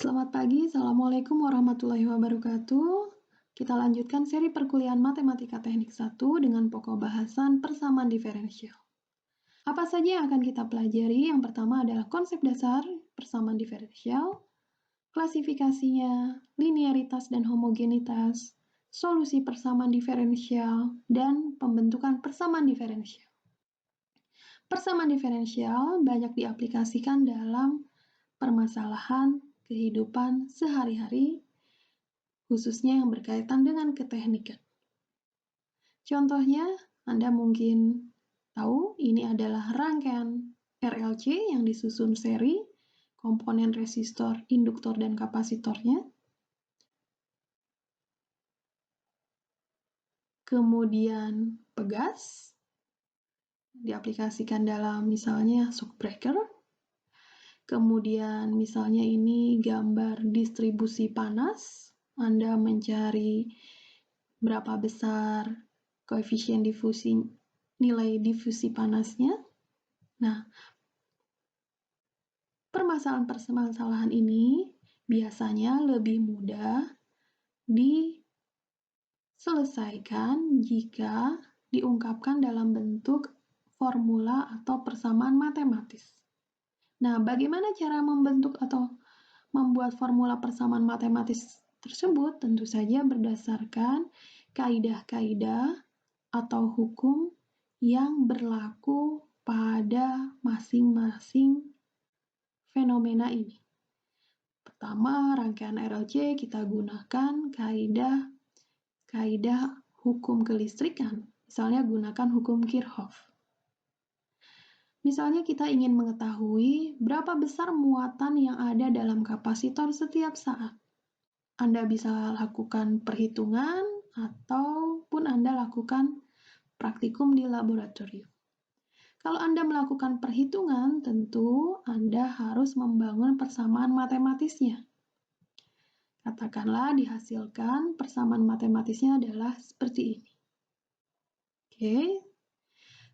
Selamat pagi, Assalamualaikum warahmatullahi wabarakatuh. Kita lanjutkan seri perkuliahan Matematika Teknik 1 dengan pokok bahasan persamaan diferensial. Apa saja yang akan kita pelajari? Yang pertama adalah konsep dasar persamaan diferensial, klasifikasinya, linearitas dan homogenitas, solusi persamaan diferensial, dan pembentukan persamaan diferensial. Persamaan diferensial banyak diaplikasikan dalam permasalahan kehidupan sehari-hari, khususnya yang berkaitan dengan keteknikan. Contohnya, Anda mungkin tahu ini adalah rangkaian RLC yang disusun seri, komponen resistor, induktor, dan kapasitornya. Kemudian pegas, diaplikasikan dalam misalnya shock breaker. Kemudian misalnya ini gambar distribusi panas, Anda mencari berapa besar koefisien difusi, nilai difusi panasnya. Nah, permasalahan-permasalahan ini biasanya lebih mudah diselesaikan jika diungkapkan dalam bentuk formula atau persamaan matematis. Nah, bagaimana cara membentuk atau membuat formula persamaan matematis tersebut? Tentu saja berdasarkan kaidah-kaidah atau hukum yang berlaku pada masing-masing fenomena ini. Pertama, rangkaian RLC kita gunakan kaidah hukum kelistrikan. Misalnya gunakan hukum Kirchhoff. Misalnya kita ingin mengetahui berapa besar muatan yang ada dalam kapasitor setiap saat. Anda bisa lakukan perhitungan ataupun Anda lakukan praktikum di laboratorium. Kalau Anda melakukan perhitungan, tentu Anda harus membangun persamaan matematisnya. Katakanlah dihasilkan persamaan matematisnya adalah seperti ini. Oke.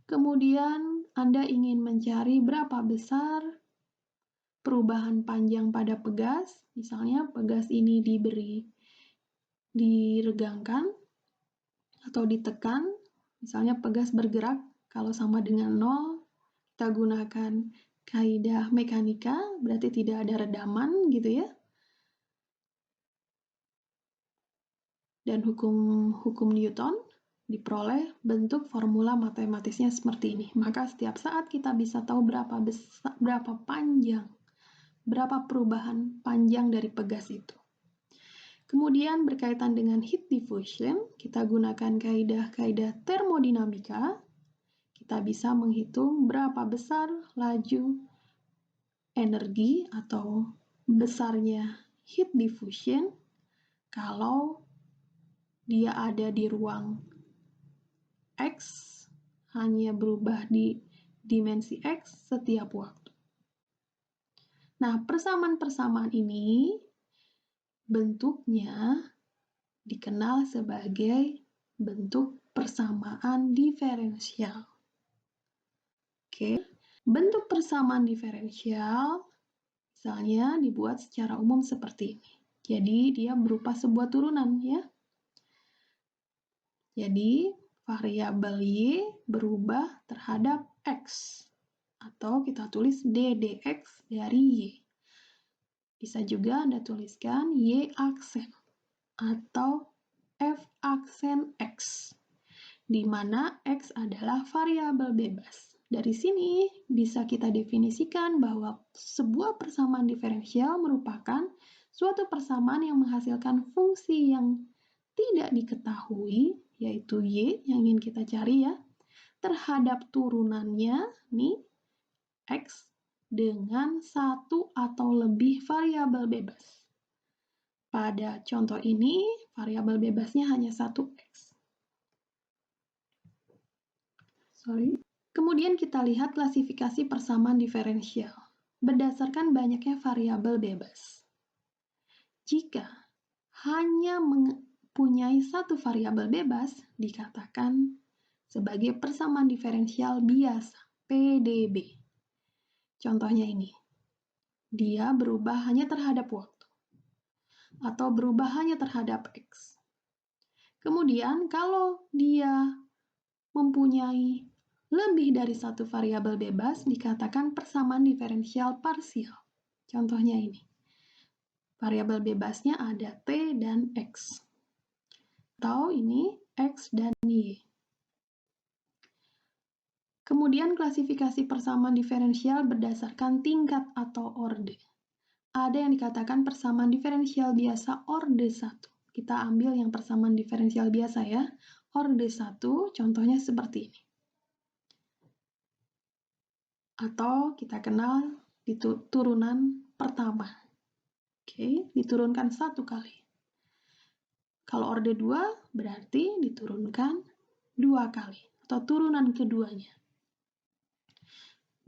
Kemudian Anda ingin mencari berapa besar perubahan panjang pada pegas. Misalnya pegas ini diregangkan atau ditekan. Misalnya pegas bergerak kalau sama dengan 0, kita gunakan kaidah mekanika, berarti tidak ada redaman gitu ya. Dan hukum Newton diperoleh bentuk formula matematisnya seperti ini. Maka setiap saat kita bisa tahu berapa panjang, berapa perubahan panjang dari pegas itu. Kemudian berkaitan dengan heat diffusion, kita gunakan kaidah-kaidah termodinamika. Kita bisa menghitung berapa besar laju energi atau besarnya heat diffusion kalau dia ada di ruang X, hanya berubah di dimensi X setiap waktu. Nah, persamaan-persamaan ini bentuknya dikenal sebagai bentuk persamaan diferensial. Oke, bentuk persamaan diferensial misalnya dibuat secara umum seperti ini. Jadi dia berupa sebuah turunan ya. Jadi variabel Y berubah terhadap X atau kita tulis ddx dari Y. Bisa juga Anda tuliskan Y aksen atau F aksen X, di mana X adalah variabel bebas. Dari sini bisa kita definisikan bahwa sebuah persamaan diferensial merupakan suatu persamaan yang menghasilkan fungsi yang tidak diketahui, yaitu Y yang ingin kita cari ya, terhadap turunannya, nih, X, dengan satu atau lebih variabel bebas. Pada contoh ini, variabel bebasnya hanya 1X. Kemudian kita lihat klasifikasi persamaan diferensial berdasarkan banyaknya variabel bebas. Jika hanya mempunyai satu variabel bebas, dikatakan sebagai persamaan diferensial biasa, PDB. Contohnya ini, dia berubah hanya terhadap waktu. atau berubah hanya terhadap X. Kemudian kalau dia mempunyai lebih dari satu variabel bebas, dikatakan persamaan diferensial parsial. Contohnya ini. Variabel bebasnya ada T dan X. Atau ini X dan Y. Kemudian klasifikasi persamaan diferensial berdasarkan tingkat atau orde. Ada yang dikatakan persamaan diferensial biasa orde 1. Kita ambil yang persamaan diferensial biasa ya. Orde 1, contohnya seperti ini. Atau kita kenal di turunan pertama. Oke, diturunkan 1 kali. Kalau orde 2 berarti diturunkan 2 kali atau turunan keduanya.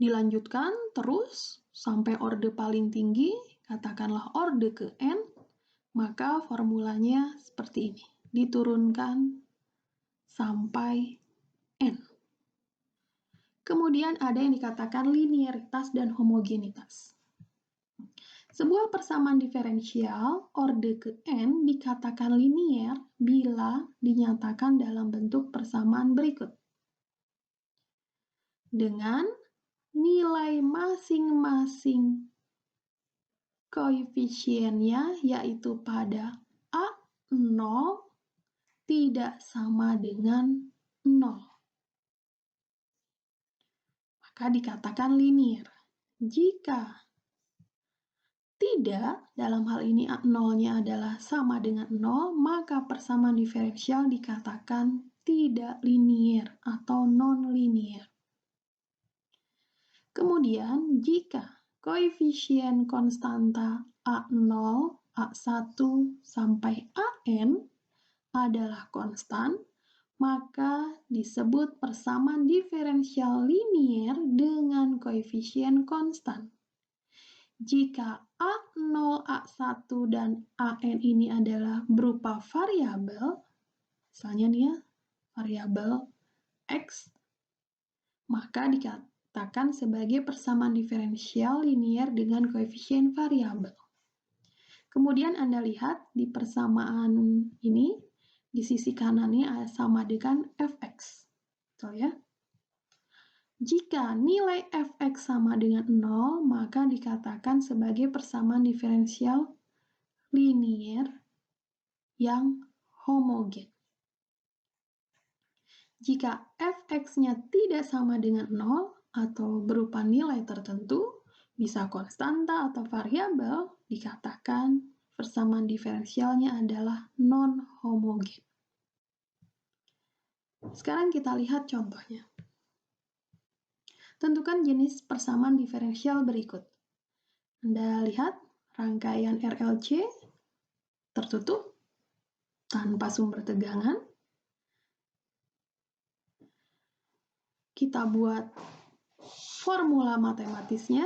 Dilanjutkan terus sampai orde paling tinggi, katakanlah orde ke N, maka formulanya seperti ini. Diturunkan sampai N. Kemudian ada yang dikatakan linearitas dan homogenitas. Sebuah persamaan diferensial orde ke N dikatakan linier bila dinyatakan dalam bentuk persamaan berikut. Dengan nilai masing-masing koefisiennya, yaitu pada A0 tidak sama dengan 0. Maka dikatakan linier. Jika tidak, dalam hal ini A0-nya adalah sama dengan 0, maka persamaan diferensial dikatakan tidak linier atau non-linier. Kemudian, jika koefisien konstanta A0, A1, sampai AN adalah konstan, maka disebut persamaan diferensial linier dengan koefisien konstan. Jika A0, A1, dan AN ini adalah berupa variabel, misalnya nih ya, variabel X, maka dikatakan sebagai persamaan diferensial linier dengan koefisien variabel. Kemudian Anda lihat di persamaan ini, di sisi kanannya sama dengan fx. Betul ya? Jika nilai fx sama dengan 0, maka dikatakan sebagai persamaan diferensial linier yang homogen. Jika fx-nya tidak sama dengan 0 atau berupa nilai tertentu, bisa konstanta atau variabel, dikatakan persamaan diferensialnya adalah non-homogen. Sekarang kita lihat contohnya. Tentukan jenis persamaan diferensial berikut. Anda lihat rangkaian RLC tertutup tanpa sumber tegangan. Kita buat formula matematisnya.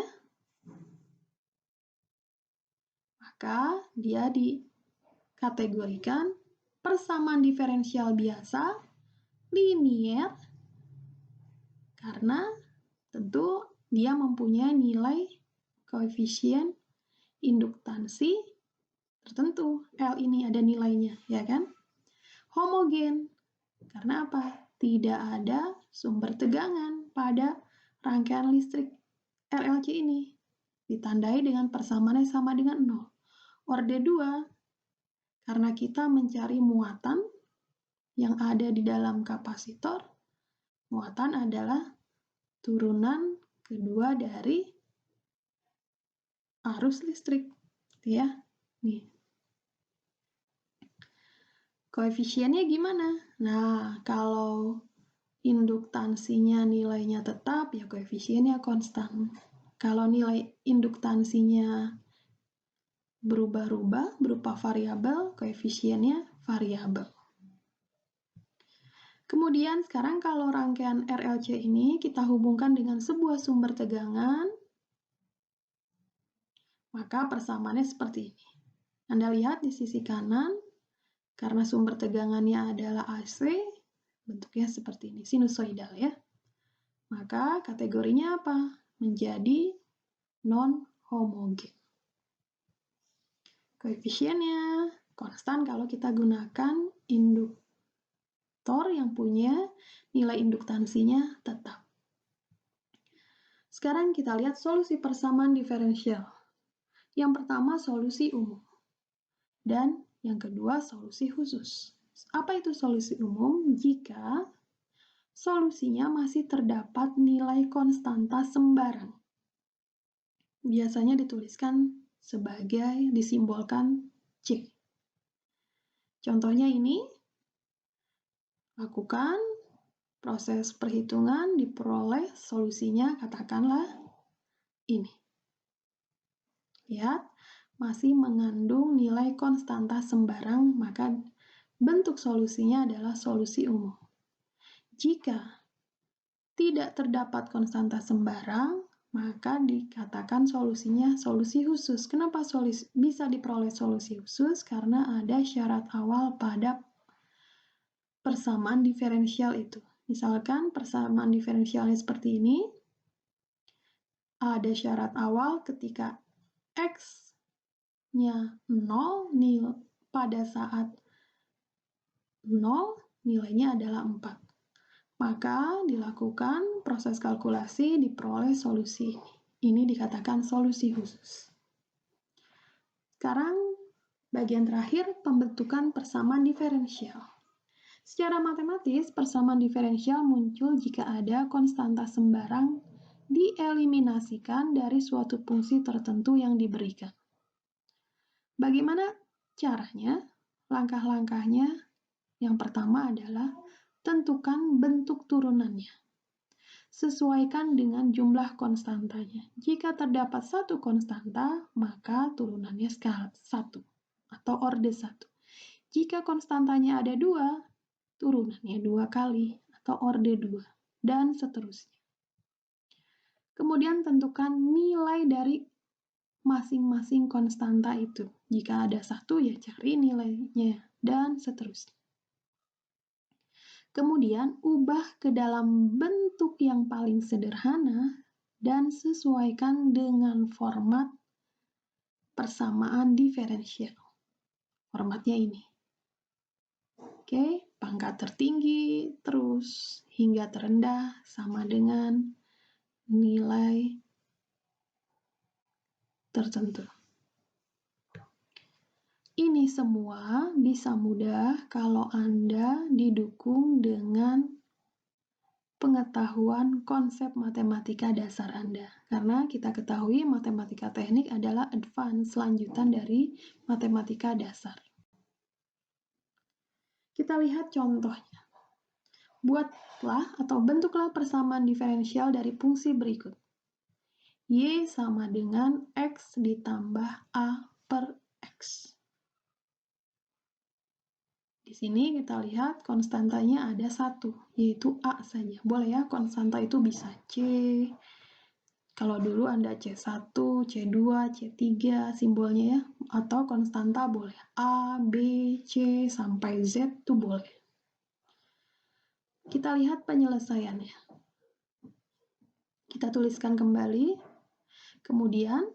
Maka dia dikategorikan persamaan diferensial biasa, linier, karena tentu dia mempunyai nilai koefisien induktansi tertentu. L ini ada nilainya, ya kan? Homogen, karena apa? Tidak ada sumber tegangan pada rangkaian listrik RLC ini. Ditandai dengan persamaannya sama dengan 0. Orde 2, karena kita mencari muatan yang ada di dalam kapasitor, muatan adalah turunan kedua dari arus listrik, ya. Nih. Koefisiennya gimana? Nah, kalau induktansinya nilainya tetap, ya koefisiennya konstan. Kalau nilai induktansinya berubah-ubah berupa variabel, koefisiennya variabel. Kemudian sekarang kalau rangkaian RLC ini kita hubungkan dengan sebuah sumber tegangan, maka persamaannya seperti ini. Anda lihat di sisi kanan, karena sumber tegangannya adalah AC, bentuknya seperti ini, sinusoidal ya. Maka kategorinya apa? Menjadi non-homogen. Koefisiennya konstan kalau kita gunakan induktor yang punya nilai induktansinya tetap. Sekarang kita lihat solusi persamaan diferensial. Yang pertama solusi umum. Dan yang kedua solusi khusus. Apa itu solusi umum? Jika solusinya masih terdapat nilai konstanta sembarang. Biasanya dituliskan sebagai disimbolkan C. Contohnya ini, lakukan proses perhitungan, diperoleh solusinya, katakanlah ini. Lihat, masih mengandung nilai konstanta sembarang, maka bentuk solusinya adalah solusi umum. Jika tidak terdapat konstanta sembarang, maka dikatakan solusinya solusi khusus. Kenapa bisa diperoleh solusi khusus? Karena ada syarat awal pada persamaan diferensial itu. Misalkan persamaan diferensialnya seperti ini, ada syarat awal ketika X-nya 0, pada saat 0, nilainya adalah 4. Maka dilakukan proses kalkulasi, diperoleh solusi ini. Ini dikatakan solusi khusus. Sekarang bagian terakhir, pembentukan persamaan diferensial. Secara matematis, persamaan diferensial muncul jika ada konstanta sembarang dieliminasikan dari suatu fungsi tertentu yang diberikan. Bagaimana caranya? Langkah-langkahnya yang pertama adalah tentukan bentuk turunannya. Sesuaikan dengan jumlah konstantanya. Jika terdapat satu konstanta, maka turunannya skala 1 atau orde 1. Jika konstantanya ada 2, turunannya 2 kali atau orde 2, dan seterusnya. Kemudian tentukan nilai dari masing-masing konstanta itu. Jika ada 1, ya cari nilainya, dan seterusnya. Kemudian, ubah ke dalam bentuk yang paling sederhana dan sesuaikan dengan format persamaan diferensial. Formatnya ini. Oke, pangkat tertinggi terus hingga terendah sama dengan nilai tertentu. Ini semua bisa mudah kalau Anda didukung dengan pengetahuan konsep matematika dasar Anda. Karena kita ketahui matematika teknik adalah advance, lanjutan dari matematika dasar. Kita lihat contohnya. Buatlah atau bentuklah persamaan diferensial dari fungsi berikut. Y sama dengan X ditambah A per X. Di sini kita lihat konstantanya ada 1, yaitu A saja. Boleh ya, konstanta itu bisa C. Kalau dulu Anda C1, C2, C3 simbolnya ya. Atau konstanta boleh A, B, C, sampai Z itu boleh. Kita lihat penyelesaiannya. Kita tuliskan kembali. Kemudian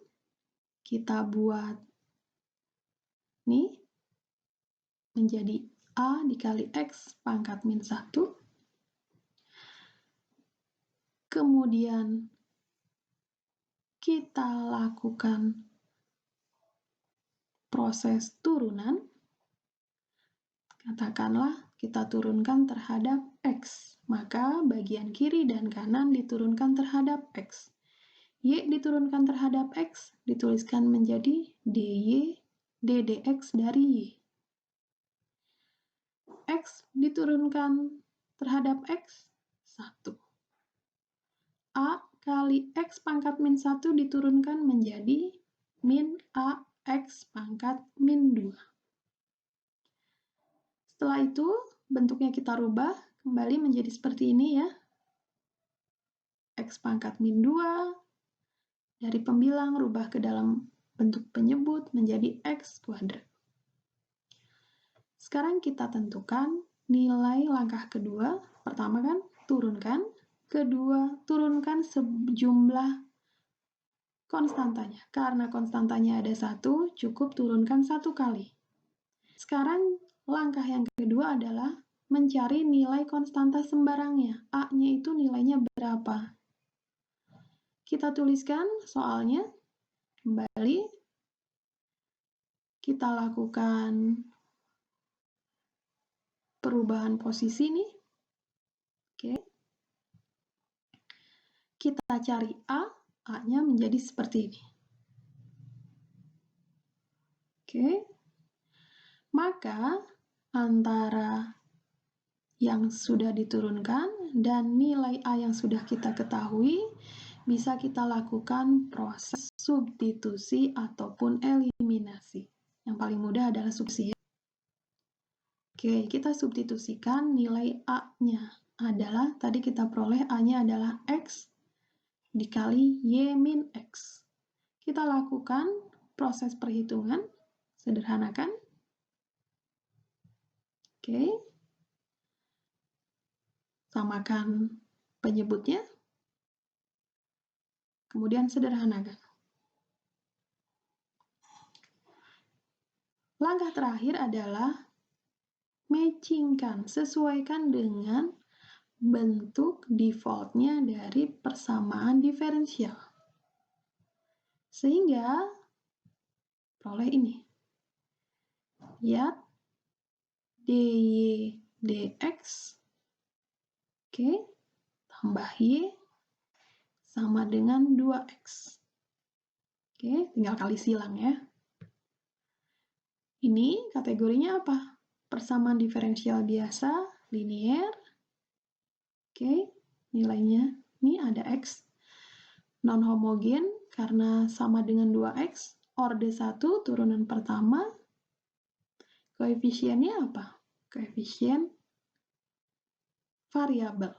kita buat nih menjadi A dikali X pangkat min 1. Kemudian kita lakukan proses turunan. Katakanlah kita turunkan terhadap X. Maka bagian kiri dan kanan diturunkan terhadap X. Y diturunkan terhadap X, dituliskan menjadi dy ddx dari Y. X diturunkan terhadap X, 1. A kali X pangkat min 1 diturunkan menjadi min A X pangkat min 2. Setelah itu, bentuknya kita rubah kembali menjadi seperti ini ya. X pangkat min 2, dari pembilang rubah ke dalam bentuk penyebut menjadi X kuadrat. Sekarang kita tentukan nilai langkah kedua. Pertama kan turunkan, kedua turunkan sejumlah konstantanya. Karena konstantanya ada 1, cukup turunkan 1 kali. Sekarang langkah yang kedua adalah mencari nilai konstanta sembarangnya. A-nya itu nilainya berapa? Kita tuliskan soalnya. Kembali. Kita lakukan perubahan posisi nih. Oke. Kita cari A, A-nya menjadi seperti ini. Oke. Maka antara yang sudah diturunkan dan nilai A yang sudah kita ketahui, bisa kita lakukan proses substitusi ataupun eliminasi. Yang paling mudah adalah substitusi. Oke, kita substitusikan nilai A-nya adalah, tadi kita peroleh A-nya adalah X dikali Y min X. Kita lakukan proses perhitungan, sederhanakan. Oke. Samakan penyebutnya. Kemudian sederhanakan. Langkah terakhir adalah matchingkan, sesuaikan dengan bentuk defaultnya dari persamaan diferensial. Sehingga peroleh ini. Lihat dy dx, oke, tambah y sama dengan 2x. Oke, tinggal kali silang ya. Ini kategorinya apa? Persamaan diferensial biasa, linier. Oke, nilainya ini ada x. Non-homogen karena sama dengan 2x. Orde 1, turunan pertama. Koefisiennya apa? Koefisien variabel.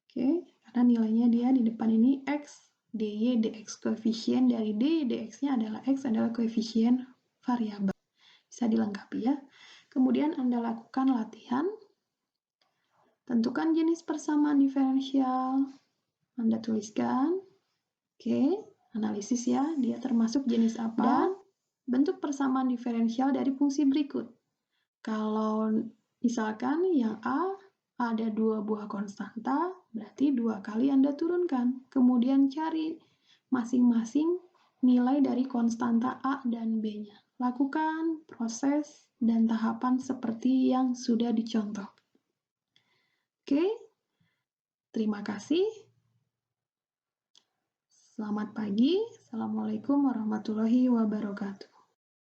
Oke, karena nilainya dia di depan ini x, dy, dx. Koefisien dari dy, dx-nya adalah x, adalah koefisien variabel. Bisa dilengkapi ya. Kemudian Anda lakukan latihan. Tentukan jenis persamaan diferensial. Anda tuliskan. Oke, analisis ya. Dia termasuk jenis apa? Dan bentuk persamaan diferensial dari fungsi berikut. Kalau misalkan yang A ada 2 buah konstanta, berarti 2 kali Anda turunkan. Kemudian cari masing-masing nilai dari konstanta A dan B-nya. Lakukan proses dan tahapan seperti yang sudah dicontoh. Oke, terima kasih. Selamat pagi. Assalamualaikum warahmatullahi wabarakatuh.